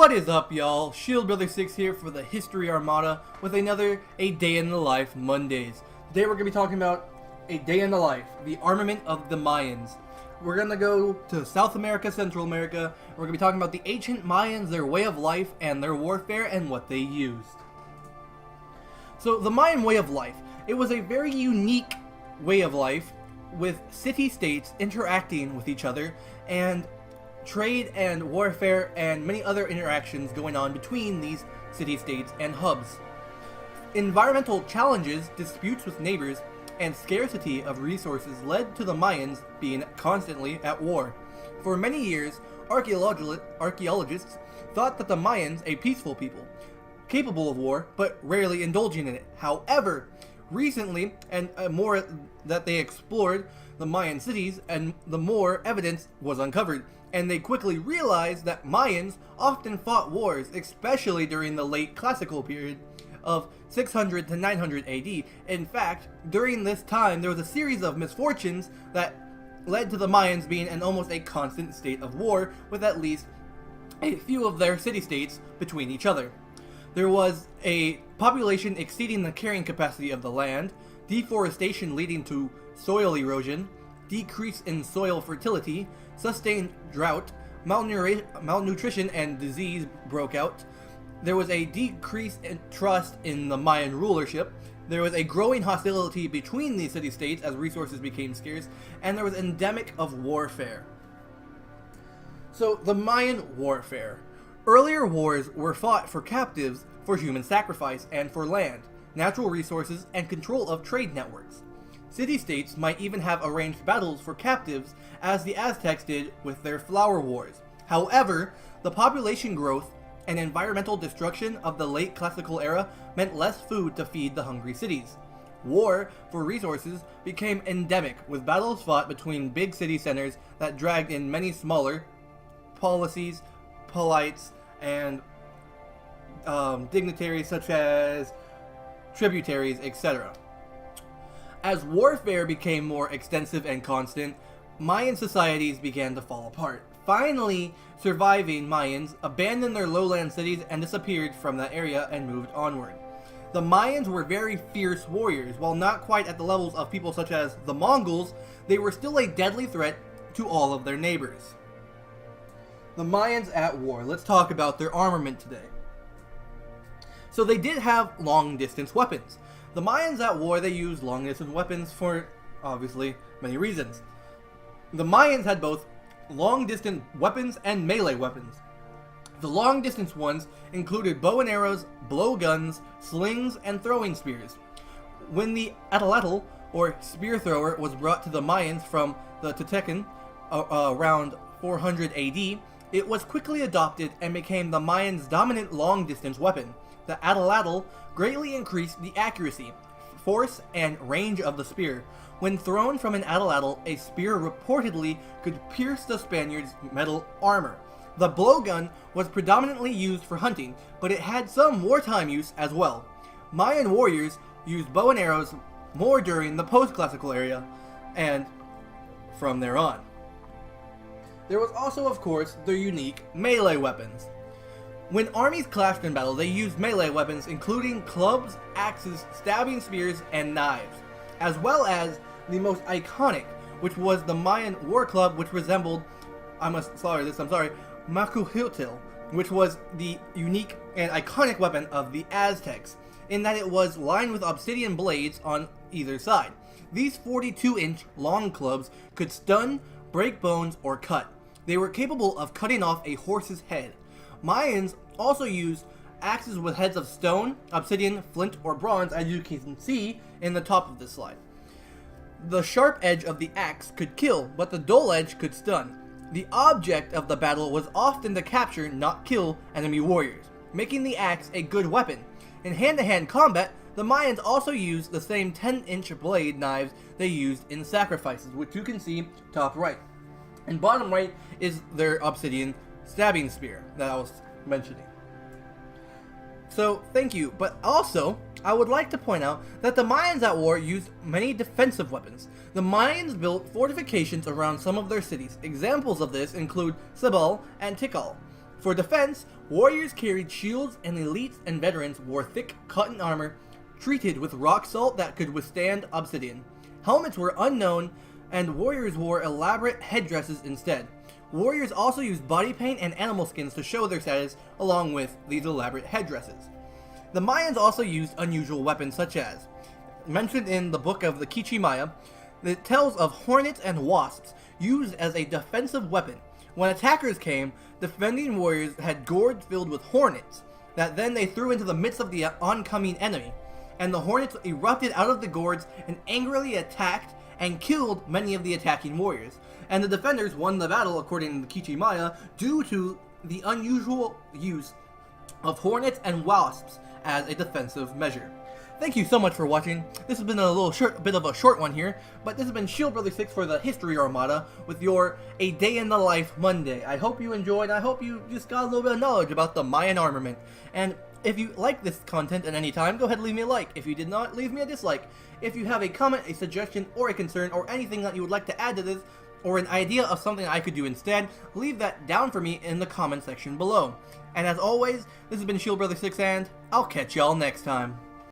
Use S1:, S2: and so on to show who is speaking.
S1: What is up, y'all? Shield Brother 6 here for the History Armada with another A Day in the Life Mondays. Today we're going to be talking about A Day in the Life, the armament of the Mayans. We're going to go to South America, Central America. We're going to be talking about the ancient Mayans, their way of life, and their warfare, and what they used. So, the Mayan Way of Life. It was a very unique way of life with city-states interacting with each other, and trade and warfare and many other interactions going on between these city-states and hubs. Environmental challenges, disputes with neighbors, and scarcity of resources led to the Mayans being constantly at war. For many years, archaeologists thought that the Mayans, a peaceful people, capable of war, but rarely indulging in it. However, recently, and more that they explored the Mayan cities, and the more evidence was uncovered, and they quickly realized that Mayans often fought wars, especially during the late classical period of 600 to 900 AD. In fact, during this time, there was a series of misfortunes that led to the Mayans being in almost a constant state of war, with at least a few of their city-states between each other. There was a population exceeding the carrying capacity of the land, deforestation leading to soil erosion, decrease in soil fertility, sustained drought, malnutrition and disease broke out. There was a decrease in trust in the Mayan rulership. There was a growing hostility between these city-states as resources became scarce, and there was endemic of warfare. So, the Mayan Warfare. Earlier wars were fought for captives, for human sacrifice, and for land, natural resources, and control of trade networks. City-states might even have arranged battles for captives, as the Aztecs did with their flower wars. However, the population growth and environmental destruction of the late classical era meant less food to feed the hungry cities. War for resources became endemic, with battles fought between big city centers that dragged in many smaller policies, polites, and dignitaries such as tributaries, etc. As warfare became more extensive and constant, Mayan societies began to fall apart. Finally, surviving Mayans abandoned their lowland cities and disappeared from that area and moved onward. The Mayans were very fierce warriors. While not quite at the levels of people such as the Mongols, they were still a deadly threat to all of their neighbors. The Mayans at war. Let's talk about their armament today. So they did have long-distance weapons. The Mayans at war, they used long-distance weapons for, obviously, many reasons. The Mayans had both long-distance weapons and melee weapons. The long-distance ones included bow and arrows, blowguns, slings, and throwing spears. When the atlatl, or spear thrower, was brought to the Mayans from the Toltecan around 400 AD, it was quickly adopted and became the Mayans' dominant long-distance weapon. The atlatl greatly increased the accuracy, force, and range of the spear. When thrown from an atlatl, a spear reportedly could pierce the Spaniards' metal armor. The blowgun was predominantly used for hunting, but it had some wartime use as well. Mayan warriors used bow and arrows more during the post-classical era, and from there on. There was also, of course, their unique melee weapons. When armies clashed in battle, they used melee weapons including clubs, axes, stabbing spears, and knives, as well as the most iconic, which was the Mayan war club, which resembled, Macuhiltil, which was the unique and iconic weapon of the Aztecs, in that it was lined with obsidian blades on either side. These 42-inch long clubs could stun, break bones, or cut. They were capable of cutting off a horse's head. Mayans also used axes with heads of stone, obsidian, flint, or bronze, as you can see in the top of this slide. The sharp edge of the axe could kill, but the dull edge could stun. The object of the battle was often to capture, not kill, enemy warriors, making the axe a good weapon. In hand-to-hand combat, the Mayans also used the same 10-inch blade knives they used in sacrifices, which you can see top right. And bottom right is their obsidian stabbing spear that I was mentioning. So, thank you. But also, I would like to point out that the Mayans at war used many defensive weapons. The Mayans built fortifications around some of their cities. Examples of this include Cebal and Tikal. For defense, warriors carried shields and elites and veterans wore thick cotton armor treated with rock salt that could withstand obsidian. Helmets were unknown, and warriors wore elaborate headdresses instead. Warriors also used body paint and animal skins to show their status, along with these elaborate headdresses. The Mayans also used unusual weapons such as, mentioned in the book of the Quiché Maya, that tells of hornets and wasps used as a defensive weapon. When attackers came, defending warriors had gourds filled with hornets that then they threw into the midst of the oncoming enemy, and the hornets erupted out of the gourds and angrily attacked and killed many of the attacking warriors. And the defenders won the battle, according to the Quiché Maya, due to the unusual use of hornets and wasps as a defensive measure. Thank you so much for watching. This has been a bit of a short one here, but this has been Shield Brother 6 for the History Armada with your A Day in the Life Monday. I hope you enjoyed. I hope you just got a little bit of knowledge about the Mayan armament. And if you like this content at any time, go ahead and leave me a like. If you did not, leave me a dislike. If you have a comment, a suggestion, or a concern, or anything that you would like to add to this, or an idea of something I could do instead, leave that down for me in the comment section below. And as always, this has been Shield Brother 6, and I'll catch y'all next time.